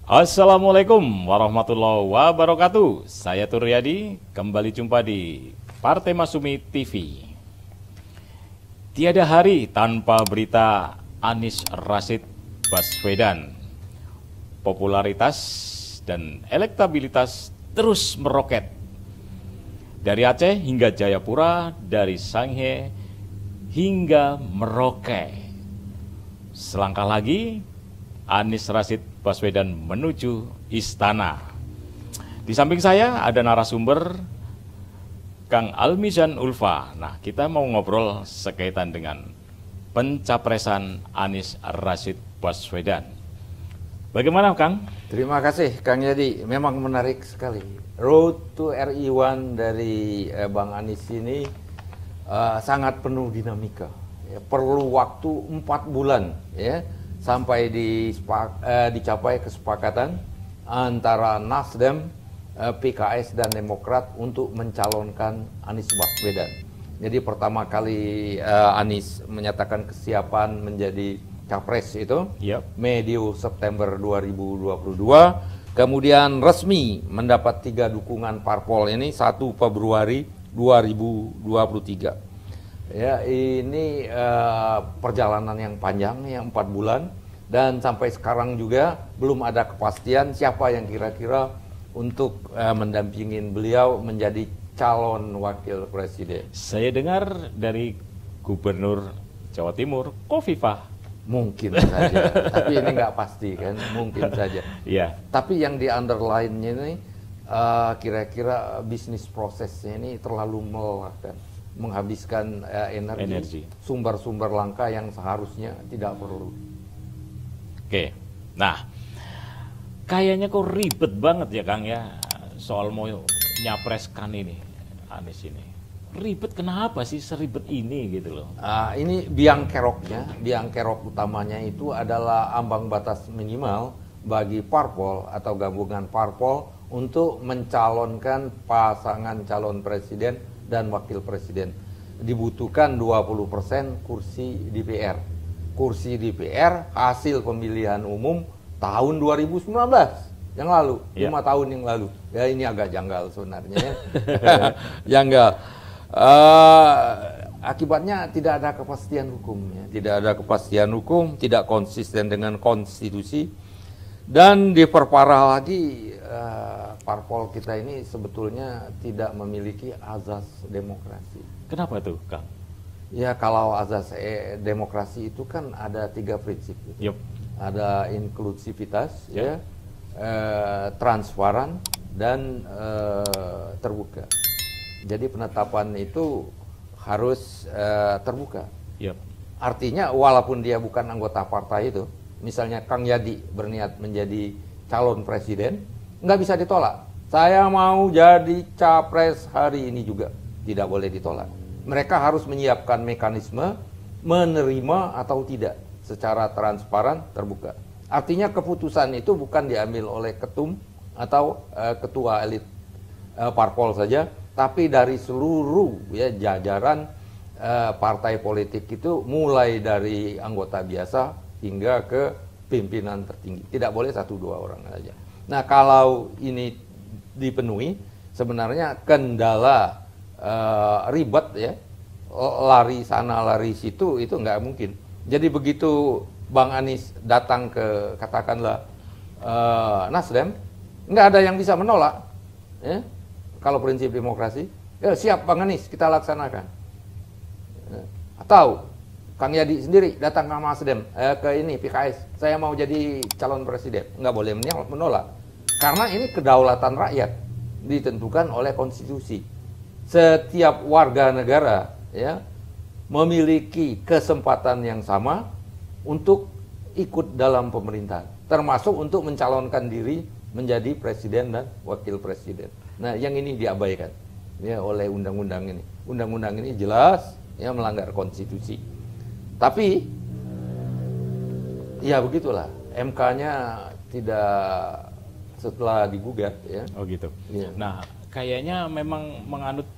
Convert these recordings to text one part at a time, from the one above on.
Assalamualaikum warahmatullahi wabarakatuh. Saya Turyadi, kembali jumpa di Partai Masyumi TV. Tiada hari tanpa berita Anies Rashid Baswedan. Popularitas dan elektabilitas terus meroket. Dari Aceh hingga Jayapura, dari Sanghe hingga Merauke. Selangkah lagi, Anies Rashid Baswedan menuju istana. Di samping saya ada narasumber Kang Almizan Ulfa. Nah, kita mau ngobrol sekaitan dengan pencapresan Anies Rashid Baswedan. Bagaimana, Kang? Terima kasih, Kang Yadi. Memang menarik sekali. Road to RI1 dari Bang Anies ini sangat penuh dinamika. Ya, perlu waktu 4 bulan, ya, sampai dicapai kesepakatan antara Nasdem, PKS dan Demokrat untuk mencalonkan Anies Baswedan. Jadi pertama kali Anies menyatakan kesiapan menjadi capres itu medio September 2022. Kemudian resmi mendapat 3 dukungan parpol ini 1 Februari 2023. Ya, ini perjalanan yang panjang, yang 4 bulan, dan sampai sekarang juga belum ada kepastian siapa yang kira-kira untuk mendampingin beliau menjadi calon wakil presiden. Saya dengar dari Gubernur Jawa Timur, Khofifah. Mungkin saja, tapi ini nggak pasti kan, mungkin saja. Iya. Tapi yang di underline-nya ini kira-kira bisnis prosesnya ini terlalu melelahkan, menghabiskan energi, sumber-sumber langka yang seharusnya tidak perlu. Oke, nah kayaknya kok ribet banget ya Kang ya soal mau nyapreskan ini Anies ini. Ribet kenapa sih seribet ini gitu loh? Ini biang kerok utamanya itu adalah ambang batas minimal bagi parpol atau gabungan parpol untuk mencalonkan pasangan calon presiden dan wakil presiden. Dibutuhkan 20% kursi DPR. Kursi DPR hasil pemilihan umum tahun 2019 yang lalu, 5 tahun yang lalu. Ya, ini agak janggal sebenarnya. Janggal. Akibatnya tidak ada kepastian hukum, ya. Tidak ada kepastian hukum, tidak konsisten dengan konstitusi, dan diperparah lagi parpol kita ini sebetulnya tidak memiliki azas demokrasi. Kenapa tuh, Kang? Ya, kalau azas demokrasi itu kan ada 3 prinsip. Ada inklusivitas, ya, transparan, dan terbuka. Jadi penetapan itu harus terbuka. Artinya walaupun dia bukan anggota partai itu, misalnya Kang Yadi berniat menjadi calon presiden, nggak bisa ditolak. Saya mau jadi capres hari ini juga, tidak boleh ditolak. Mereka harus menyiapkan mekanisme menerima atau tidak secara transparan, terbuka. Artinya keputusan itu bukan diambil oleh ketum atau ketua elit parpol saja, tapi dari seluruh, ya, jajaran partai politik itu, mulai dari anggota biasa hingga ke pimpinan tertinggi. Tidak boleh 1-2 orang saja. Nah, kalau ini dipenuhi, sebenarnya kendala ribet, ya, lari sana lari situ, itu nggak mungkin. Jadi begitu Bang Anies datang ke katakanlah Nasdem, nggak ada yang bisa menolak, ya. Kalau prinsip demokrasi, ya siap Bang Anies, kita laksanakan. Atau Kang Yadi sendiri datang ke Nasdem, ke ini PKS, saya mau jadi calon presiden, nggak boleh menolak. Karena ini kedaulatan rakyat, ditentukan oleh konstitusi. Setiap warga negara, ya, memiliki kesempatan yang sama untuk ikut dalam pemerintahan, termasuk untuk mencalonkan diri menjadi presiden dan wakil presiden. Nah, yang ini diabaikan, ya, oleh undang-undang ini. Undang-undang ini jelas, ya, melanggar konstitusi. Tapi ya begitulah, MK-nya tidak setelah digugat, ya. Oh gitu. Ya. Nah, kayaknya memang menganut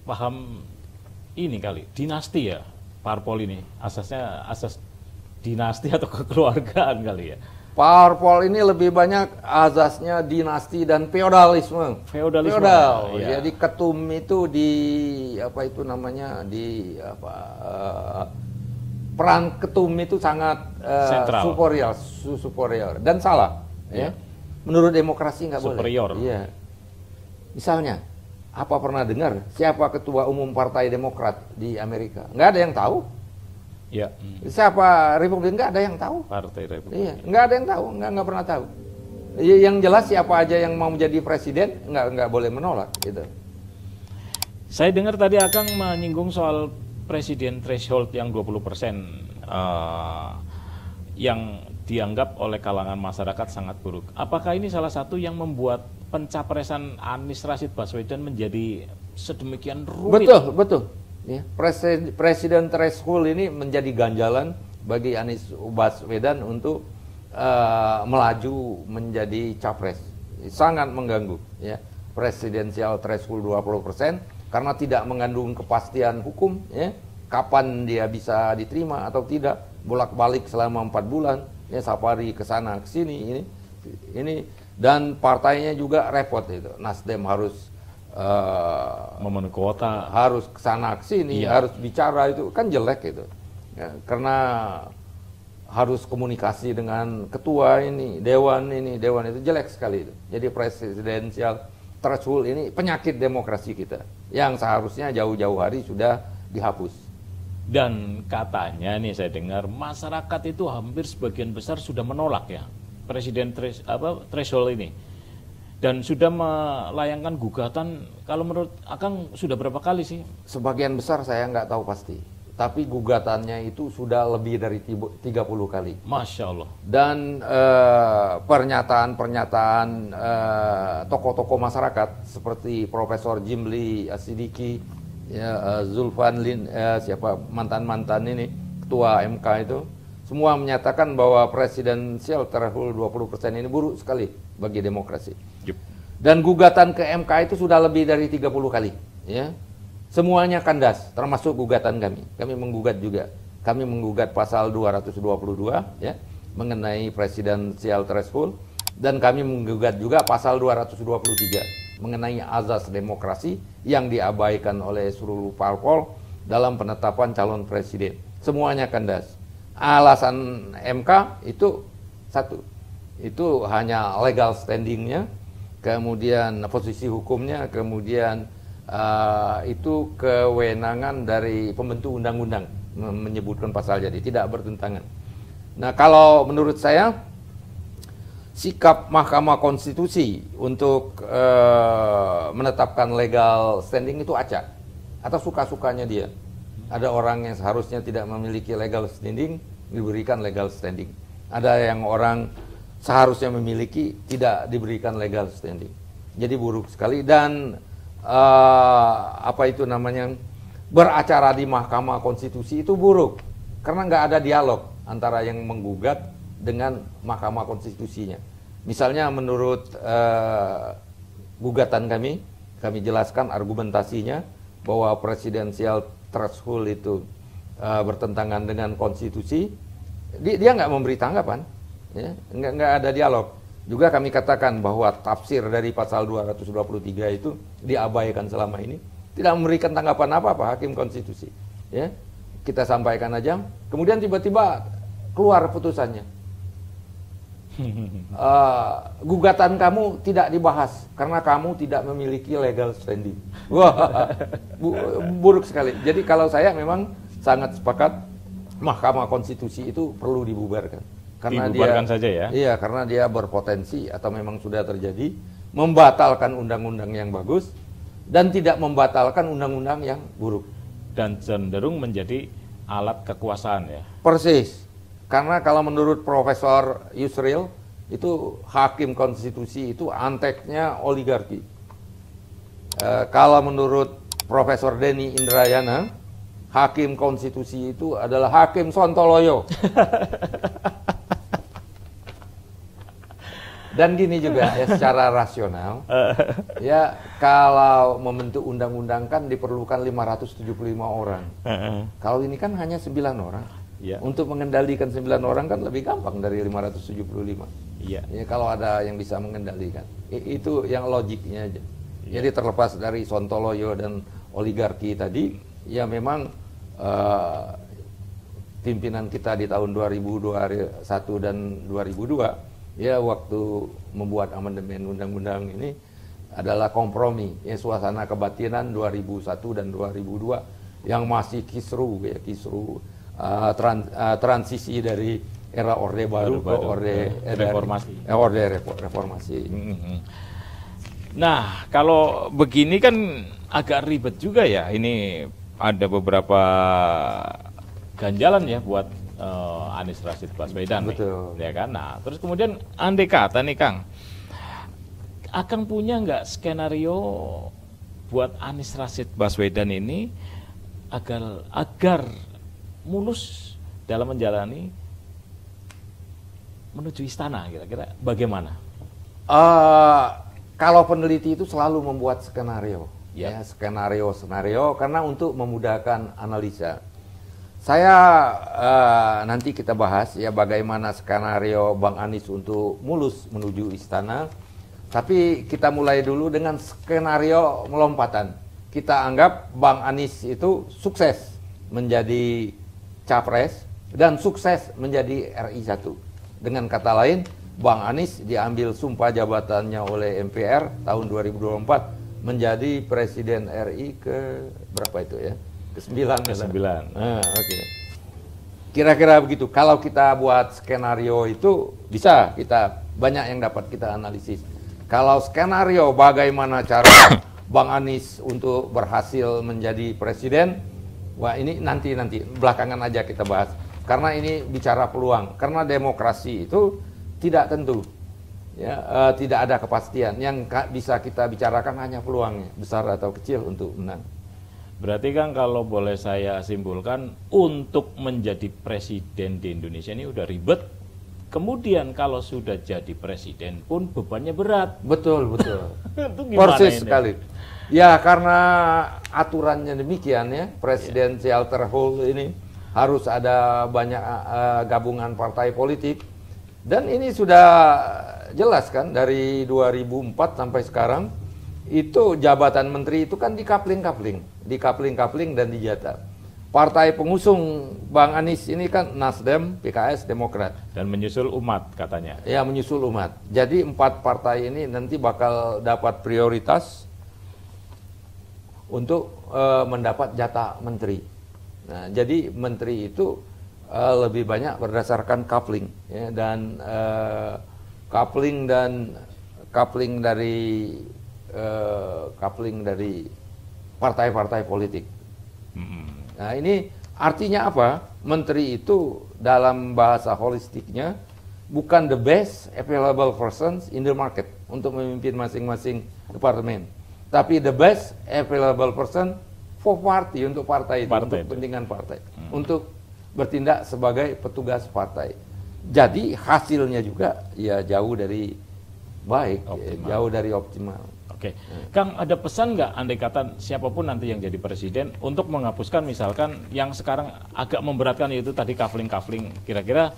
paham ini kali, dinasti ya, parpol ini. Asasnya asas dinasti atau kekeluargaan kali ya. Parpol ini lebih banyak azasnya dinasti dan feodalisme. Feodalisme. Feodal. Ya. Jadi ketum itu di apa itu namanya di apa peran ketum itu sangat superior dan salah. Ya. Menurut demokrasi nggak boleh. Superior. Iya. Misalnya, apa pernah dengar siapa ketua umum Partai Demokrat di Amerika? Nggak ada yang tahu. Ya. Siapa Republik? Nggak ada yang tahu. Partai Republik. Iya, nggak ada yang tahu, nggak pernah tahu. Yang jelas siapa aja yang mau menjadi presiden nggak boleh menolak gitu. Saya dengar tadi Akang menyinggung soal presiden threshold yang 20% yang dianggap oleh kalangan masyarakat sangat buruk. Apakah ini salah satu yang membuat pencapresan Anies Rashid Baswedan menjadi sedemikian rumit? Betul. Ya, presiden threshold ini menjadi ganjalan bagi Anies Baswedan untuk melaju menjadi capres. Sangat mengganggu ya. Presidensial threshold 20% karena tidak mengandung kepastian hukum ya. Kapan dia bisa diterima atau tidak, bolak-balik selama 4 bulan ya, safari ke sana ke sini ini dan partainya juga repot itu. Nasdem harus memenuhi kuota, harus kesana kesini, harus bicara, itu kan jelek itu ya, karena harus komunikasi dengan ketua ini, dewan itu jelek sekali itu. Jadi presidensial threshold ini penyakit demokrasi kita yang seharusnya jauh-jauh hari sudah dihapus. Dan katanya nih saya dengar masyarakat itu hampir sebagian besar sudah menolak ya presiden threshold ini. Dan sudah melayangkan gugatan, kalau menurut Akang sudah berapa kali sih? Sebagian besar saya nggak tahu pasti, tapi gugatannya itu sudah lebih dari 30 kali. Masya Allah. Dan pernyataan tokoh-tokoh masyarakat seperti Profesor Jimli Asidiki, ya, Zulfan Lin, siapa mantan-mantan ini, ketua MK itu, semua menyatakan bahwa presidensial threshold 20% ini buruk sekali bagi demokrasi. Dan gugatan ke MK itu sudah lebih dari 30 kali. Ya. Semuanya kandas, termasuk gugatan kami. Kami menggugat juga. Kami menggugat pasal 222 ya, mengenai presidensial threshold. Dan kami menggugat juga pasal 223 mengenai azas demokrasi yang diabaikan oleh seluruh parpol dalam penetapan calon presiden. Semuanya kandas. Alasan MK itu satu, itu hanya legal standingnya, kemudian posisi hukumnya, kemudian itu kewenangan dari pembentuk undang-undang menyebutkan pasal, jadi tidak bertentangan. Nah, kalau menurut saya sikap Mahkamah Konstitusi untuk menetapkan legal standing itu acak atau suka-sukanya dia. Ada orang yang seharusnya tidak memiliki legal standing diberikan legal standing. Ada yang orang seharusnya memiliki tidak diberikan legal standing. Jadi buruk sekali. Dan apa itu namanya, beracara di Mahkamah Konstitusi itu buruk karena nggak ada dialog antara yang menggugat dengan Mahkamah Konstitusinya. Misalnya menurut gugatan kami jelaskan argumentasinya bahwa presidensial threshold itu bertentangan dengan konstitusi. Dia nggak memberi tanggapan, ya, nggak ada dialog. Juga kami katakan bahwa tafsir dari pasal 223 itu diabaikan selama ini, tidak memberikan tanggapan apa-apa hakim konstitusi. Ya, kita sampaikan aja, kemudian tiba-tiba keluar putusannya. Gugatan kamu tidak dibahas karena kamu tidak memiliki legal standing. Wah, buruk sekali. Jadi kalau saya memang sangat sepakat Mahkamah Konstitusi itu perlu dibubarkan. Karena dibubarkan saja ya? Iya, karena dia berpotensi atau memang sudah terjadi membatalkan undang-undang yang bagus dan tidak membatalkan undang-undang yang buruk. Dan cenderung menjadi alat kekuasaan ya? Persis. Karena kalau menurut Profesor Yusril, itu hakim konstitusi itu anteknya oligarki. Kalau menurut Profesor Denny Indrayana, hakim konstitusi itu adalah hakim Sontoloyo. Dan gini juga ya, secara rasional, ya kalau membentuk undang-undang kan diperlukan 575 orang. Kalau ini kan hanya 9 orang. Ya. Untuk mengendalikan 9 orang kan lebih gampang dari 575. Ya, kalau ada yang bisa mengendalikan. Itu yang logiknya aja. Jadi terlepas dari Sontoloyo dan oligarki tadi, ya memang pimpinan kita di tahun 2021 dan 2002, ya waktu membuat amandemen undang-undang ini adalah kompromi, ya suasana kebatinan 2001 dan 2002 yang masih kisru, ya kisru transisi dari era Orde Baru ke Orde Reformasi. Reformasi. Nah, kalau begini kan agak ribet juga ya. Ini ada beberapa ganjalan ya buat Anies Rashid Baswedan. Betul. Nih, ya kan? Nah, terus kemudian andai kata nih Kang, Akang punya nggak skenario buat Anies Rashid Baswedan ini agar mulus dalam menjalani menuju istana, kira-kira bagaimana? Kalau peneliti itu selalu membuat skenario, ya skenario karena untuk memudahkan analisa. Saya nanti kita bahas ya bagaimana skenario Bang Anies untuk mulus menuju istana. Tapi kita mulai dulu dengan skenario melompatan. Kita anggap Bang Anies itu sukses menjadi capres dan sukses menjadi RI 1. Dengan kata lain, Bang Anies diambil sumpah jabatannya oleh MPR tahun 2024 menjadi Presiden RI ke berapa itu ya? Ke-9. Ke-9. Oke. Kira-kira begitu. Kalau kita buat skenario itu bisa kita banyak yang dapat kita analisis. Kalau skenario bagaimana cara Bang Anies untuk berhasil menjadi presiden, wah ini nanti belakangan aja kita bahas. Karena ini bicara peluang. Karena demokrasi itu tidak tentu, ya tidak ada kepastian. Yang bisa kita bicarakan hanya peluangnya, besar atau kecil untuk menang. Berarti kan kalau boleh saya simpulkan, untuk menjadi presiden di Indonesia ini udah ribet. Kemudian kalau sudah jadi presiden pun bebannya berat. Betul. Itu gimana persis ini? Sekali. Ya karena aturannya demikian ya, presidensial threshold ini harus ada banyak gabungan partai politik. Dan ini sudah jelas kan dari 2004 sampai sekarang itu jabatan menteri itu kan dikapling-kapling dan dijatah. Partai pengusung Bang Anies ini kan Nasdem, PKS, Demokrat. Dan menyusul umat katanya. Ya menyusul umat. Jadi 4 partai ini nanti bakal dapat prioritas untuk mendapat jatah menteri. Nah, jadi menteri itu lebih banyak berdasarkan coupling, ya, dan coupling dari partai-partai politik. Nah ini artinya apa? Menteri itu dalam bahasa holistiknya bukan the best available persons in the market untuk memimpin masing-masing departemen, tapi the best available person for party, untuk partai itu, untuk kepentingan partai, untuk bertindak sebagai petugas partai. Jadi hasilnya juga ya jauh dari baik, ya, jauh dari optimal. Oke, Kang, ada pesan nggak andai kata siapapun nanti yang jadi presiden untuk menghapuskan misalkan yang sekarang agak memberatkan yaitu tadi kafling-kafling, kira-kira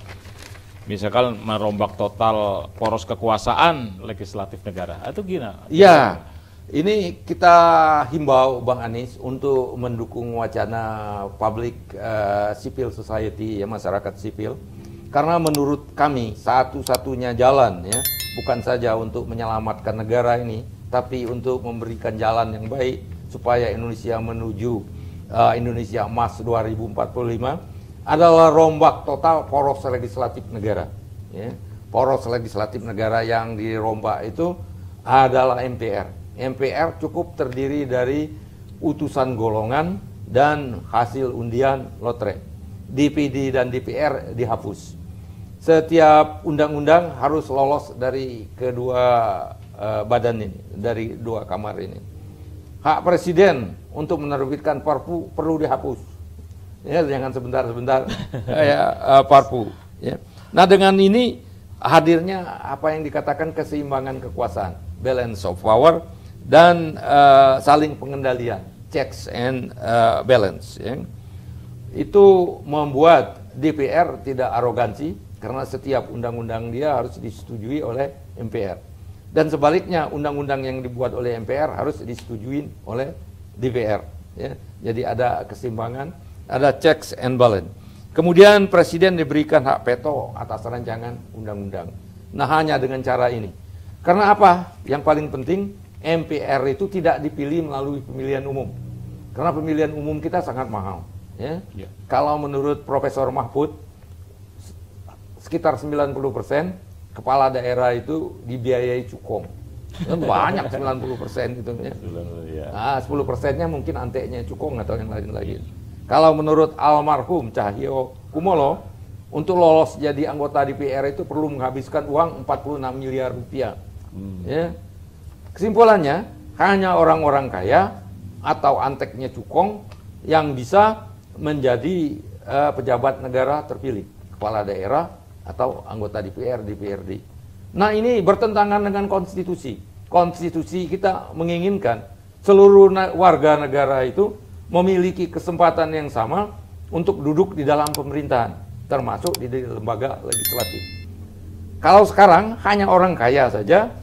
misalkan merombak total poros kekuasaan legislatif negara atau gimana? Ya, ini kita himbau Bang Anies untuk mendukung wacana public civil society, ya masyarakat sipil, karena menurut kami satu-satunya jalan ya, bukan saja untuk menyelamatkan negara ini, tapi untuk memberikan jalan yang baik supaya Indonesia menuju Indonesia Emas 2045 adalah rombak total poros legislatif negara. Ya. Poros legislatif negara yang dirombak itu adalah MPR. MPR cukup terdiri dari utusan golongan dan hasil undian lotre. DPD dan DPR dihapus. Setiap undang-undang harus lolos dari kedua badan ini, dari 2 kamar ini. Hak presiden untuk menerbitkan Perpu perlu dihapus. Ya, jangan sebentar-sebentar Perpu. Ya. Nah, dengan ini hadirnya apa yang dikatakan keseimbangan kekuasaan, balance of power, dan saling pengendalian, checks and balance. Ya. Itu membuat DPR tidak arogansi karena setiap undang-undang dia harus disetujui oleh MPR. Dan sebaliknya, undang-undang yang dibuat oleh MPR harus disetujui oleh DPR. Ya. Jadi ada keseimbangan, ada checks and balance. Kemudian Presiden diberikan hak veto atas rancangan undang-undang. Nah, hanya dengan cara ini. Karena apa? Yang paling penting, MPR itu tidak dipilih melalui pemilihan umum. Karena pemilihan umum kita sangat mahal. Ya. Kalau menurut Profesor Mahfud, sekitar 90% kepala daerah itu dibiayai cukong. Banyak 90% gitu ya. Nah, 10%-nya mungkin anteknya cukong atau yang lain lagi. Kalau menurut almarhum Cahyo Kumolo, untuk lolos jadi anggota DPR itu perlu menghabiskan uang 46 miliar rupiah. Ya. Kesimpulannya, hanya orang-orang kaya atau anteknya cukong yang bisa menjadi pejabat negara terpilih, kepala daerah atau anggota DPR, DPRD. Nah, ini bertentangan dengan konstitusi. Konstitusi kita menginginkan seluruh warga negara itu memiliki kesempatan yang sama untuk duduk di dalam pemerintahan, termasuk di lembaga legislatif. Kalau sekarang hanya orang kaya saja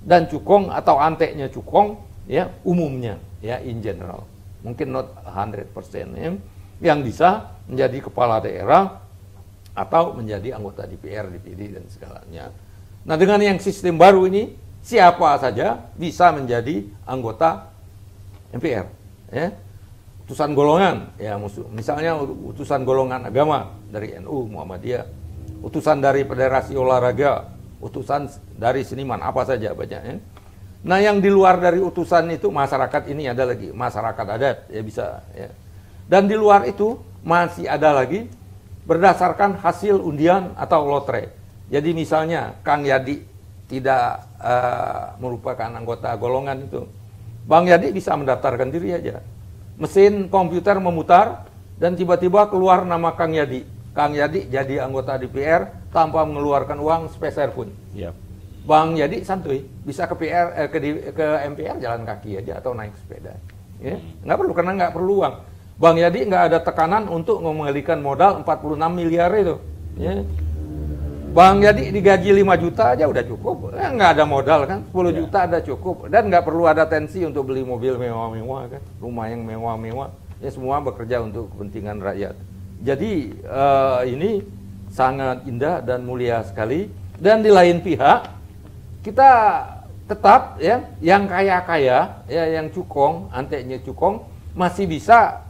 dan cukong atau anteknya cukong, ya umumnya, ya in general, mungkin not 100%, ya, yang bisa menjadi kepala daerah atau menjadi anggota DPR, DPD dan segalanya. Nah, dengan yang sistem baru ini, siapa saja bisa menjadi anggota MPR. Ya. Utusan golongan, ya misalnya utusan golongan agama dari NU, Muhammadiyah, utusan dari Federasi Olahraga, utusan dari seniman, apa saja banyaknya. Nah, yang di luar dari utusan itu masyarakat ini ada lagi, masyarakat adat, ya bisa. Ya. Dan di luar itu masih ada lagi berdasarkan hasil undian atau lotre. Jadi misalnya Kang Yadi tidak merupakan anggota golongan itu, Bang Yadi bisa mendaftarkan diri aja. Mesin komputer memutar dan tiba-tiba keluar nama Kang Yadi. Kang Yadi jadi anggota DPR tanpa mengeluarkan uang sepeser pun. Yep. Bang Yadi santuy, bisa ke MPR jalan kaki aja atau naik sepeda. Ya, nggak perlu, karena nggak perlu uang. Bang Yadi nggak ada tekanan untuk mengembalikan modal 46 miliar itu. Ya. Bang Yadi digaji 5 juta aja udah cukup, nggak ada modal kan, 10 juta ada cukup, dan nggak perlu ada tensi untuk beli mobil mewah-mewah kan, rumah yang mewah-mewah, ya semua bekerja untuk kepentingan rakyat. Jadi ini sangat indah dan mulia sekali. Dan di lain pihak kita tetap ya, yang kaya-kaya, ya yang cukong, anteknya cukong masih bisa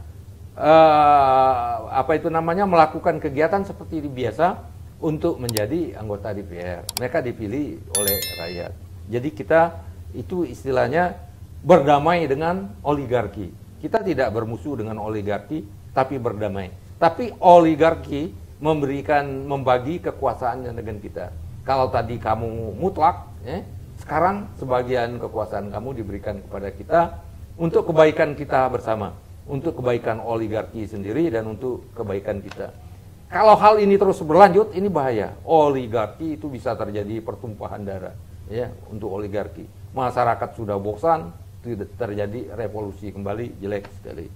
melakukan kegiatan seperti biasa untuk menjadi anggota DPR. Mereka dipilih oleh rakyat. Jadi kita itu istilahnya berdamai dengan oligarki. Kita tidak bermusuh dengan oligarki, tapi berdamai. Tapi oligarki membagi kekuasaannya dengan kita. Kalau tadi kamu mutlak, sekarang sebagian kekuasaan kamu diberikan kepada kita untuk kebaikan kita bersama, untuk kebaikan oligarki sendiri dan untuk kebaikan kita. Kalau hal ini terus berlanjut, ini bahaya. Oligarki itu bisa terjadi pertumpahan darah, ya, untuk oligarki. Masyarakat sudah bosan, terjadi revolusi kembali, jelek sekali.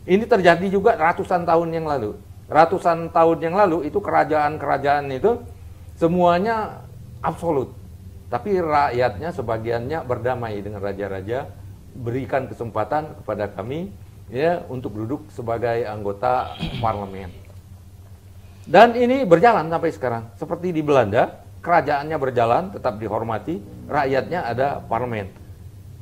Ini terjadi juga ratusan tahun yang lalu. Ratusan tahun yang lalu itu kerajaan-kerajaan itu semuanya absolut. Tapi rakyatnya sebagiannya berdamai dengan raja-raja, berikan kesempatan kepada kami ya untuk duduk sebagai anggota parlemen. Dan ini berjalan sampai sekarang. Seperti di Belanda, kerajaannya berjalan, tetap dihormati, rakyatnya ada parlemen.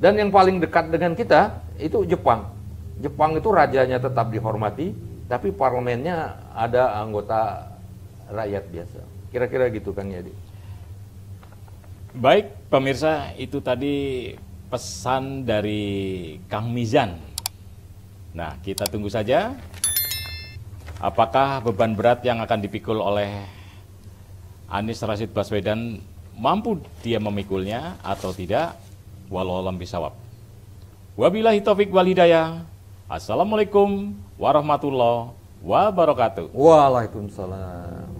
Dan yang paling dekat dengan kita itu Jepang. Jepang itu rajanya tetap dihormati, tapi parlemennya ada anggota rakyat biasa. Kira-kira gitu Kang Yadi. Baik, pemirsa, itu tadi pesan dari Kang Mizan. Nah, kita tunggu saja apakah beban berat yang akan dipikul oleh Anies Rashid Baswedan mampu dia memikulnya atau tidak? Wallahu a'lam bishawab. Wabillahi taufik wal hidayah. Assalamualaikum warahmatullahi wabarakatuh. Waalaikumsalam.